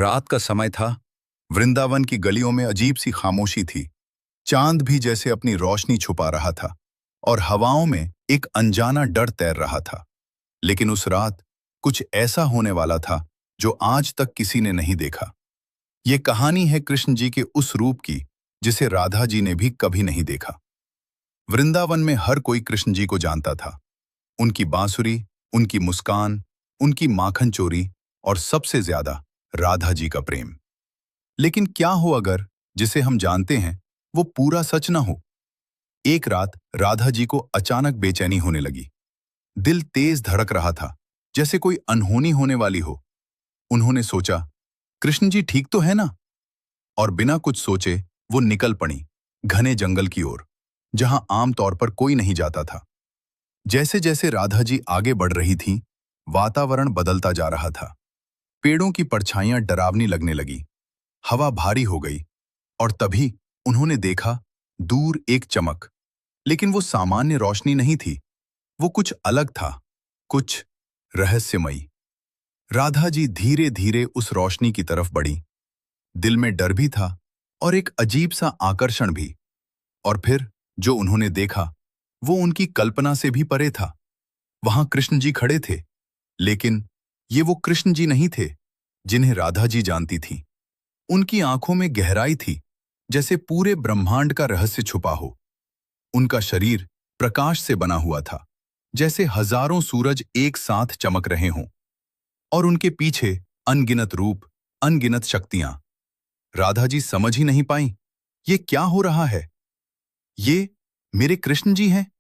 रात का समय था। वृंदावन की गलियों में अजीब सी खामोशी थी। चांद भी जैसे अपनी रोशनी छुपा रहा था और हवाओं में एक अनजाना डर तैर रहा था। लेकिन उस रात कुछ ऐसा होने वाला था जो आज तक किसी ने नहीं देखा। ये कहानी है कृष्ण जी के उस रूप की जिसे राधा जी ने भी कभी नहीं देखा। वृंदावन में हर कोई कृष्ण जी को जानता था। उनकी बांसुरी, उनकी मुस्कान, उनकी माखन चोरी और सबसे ज्यादा राधा जी का प्रेम। लेकिन क्या हो अगर जिसे हम जानते हैं वो पूरा सच न हो। एक रात राधा जी को अचानक बेचैनी होने लगी। दिल तेज धड़क रहा था, जैसे कोई अनहोनी होने वाली हो। उन्होंने सोचा, कृष्ण जी ठीक तो है ना? और बिना कुछ सोचे वो निकल पड़ी घने जंगल की ओर, जहां आमतौर पर कोई नहीं जाता था। जैसे जैसे राधा जी आगे बढ़ रही थीं, वातावरण बदलता जा रहा था। पेड़ों की परछाइयां डरावनी लगने लगी, हवा भारी हो गई और तभी उन्होंने देखा दूर एक चमक। लेकिन वो सामान्य रोशनी नहीं थी, वो कुछ अलग था, कुछ रहस्यमयी। राधा जी धीरे धीरे उस रोशनी की तरफ बढ़ी। दिल में डर भी था और एक अजीब सा आकर्षण भी। और फिर जो उन्होंने देखा वो उनकी कल्पना से भी परे था। वहां कृष्ण जी खड़े थे, लेकिन ये वो कृष्ण जी नहीं थे जिन्हें राधा जी जानती थी। उनकी आंखों में गहराई थी, जैसे पूरे ब्रह्मांड का रहस्य छुपा हो। उनका शरीर प्रकाश से बना हुआ था, जैसे हजारों सूरज एक साथ चमक रहे हों। और उनके पीछे अनगिनत रूप, अनगिनत शक्तियां। राधा जी समझ ही नहीं पाई, ये क्या हो रहा है? ये मेरे कृष्ण जी हैं?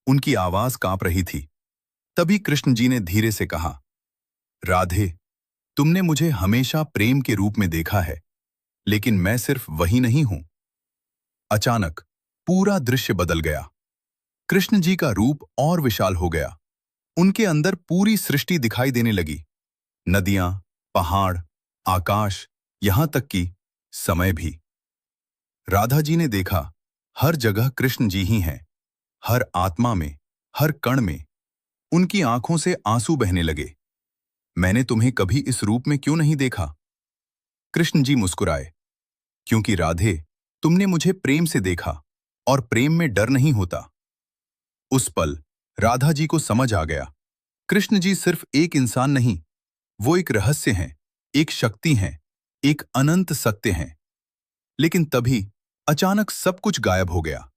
उनकी आवाज कांप रही थी। तभी कृष्ण जी ने धीरे से कहा, राधे, तुमने मुझे हमेशा प्रेम के रूप में देखा है, लेकिन मैं सिर्फ वही नहीं हूं। अचानक पूरा दृश्य बदल गया। कृष्ण जी का रूप और विशाल हो गया। उनके अंदर पूरी सृष्टि दिखाई देने लगी। नदियां, पहाड़, आकाश, यहां तक कि समय भी। राधा जी ने देखा, हर जगह कृष्ण जी ही हैं, हर आत्मा में, हर कण में। उनकी आंखों से आंसू बहने लगे। मैंने तुम्हें कभी इस रूप में क्यों नहीं देखा? कृष्ण जी मुस्कुराए, क्योंकि राधे, तुमने मुझे प्रेम से देखा और प्रेम में डर नहीं होता। उस पल राधा जी को समझ आ गया, कृष्ण जी सिर्फ एक इंसान नहीं, वो एक रहस्य हैं, एक शक्ति हैं, एक अनंत सत्य हैं। लेकिन तभी अचानक सब कुछ गायब हो गया।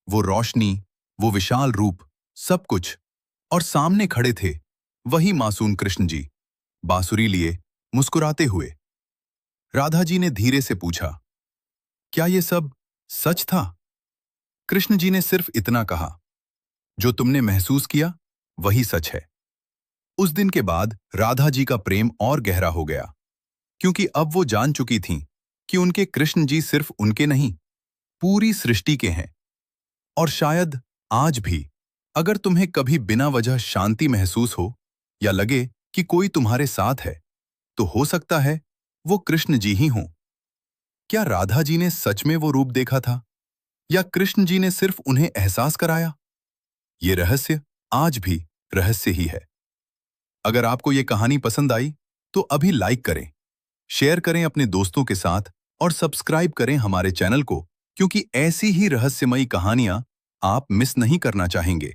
वो रोशनी, वो विशाल रूप, सब कुछ। और सामने खड़े थे वही मासूम कृष्ण जी, बांसुरी लिए, मुस्कुराते हुए। राधा जी ने धीरे से पूछा, क्या ये सब सच था? कृष्ण जी ने सिर्फ इतना कहा, जो तुमने महसूस किया वही सच है। उस दिन के बाद राधा जी का प्रेम और गहरा हो गया, क्योंकि अब वो जान चुकी थीं कि उनके कृष्ण जी सिर्फ उनके नहीं, पूरी सृष्टि के हैं। और शायद आज भी, अगर तुम्हें कभी बिना वजह शांति महसूस हो या लगे कि कोई तुम्हारे साथ है, तो हो सकता है वो कृष्ण जी ही हों। क्या राधा जी ने सच में वो रूप देखा था, या कृष्ण जी ने सिर्फ उन्हें एहसास कराया? ये रहस्य आज भी रहस्य ही है। अगर आपको ये कहानी पसंद आई तो अभी लाइक करें, शेयर करें अपने दोस्तों के साथ और सब्सक्राइब करें हमारे चैनल को, क्योंकि ऐसी ही रहस्यमयी कहानियां आप मिस नहीं करना चाहेंगे।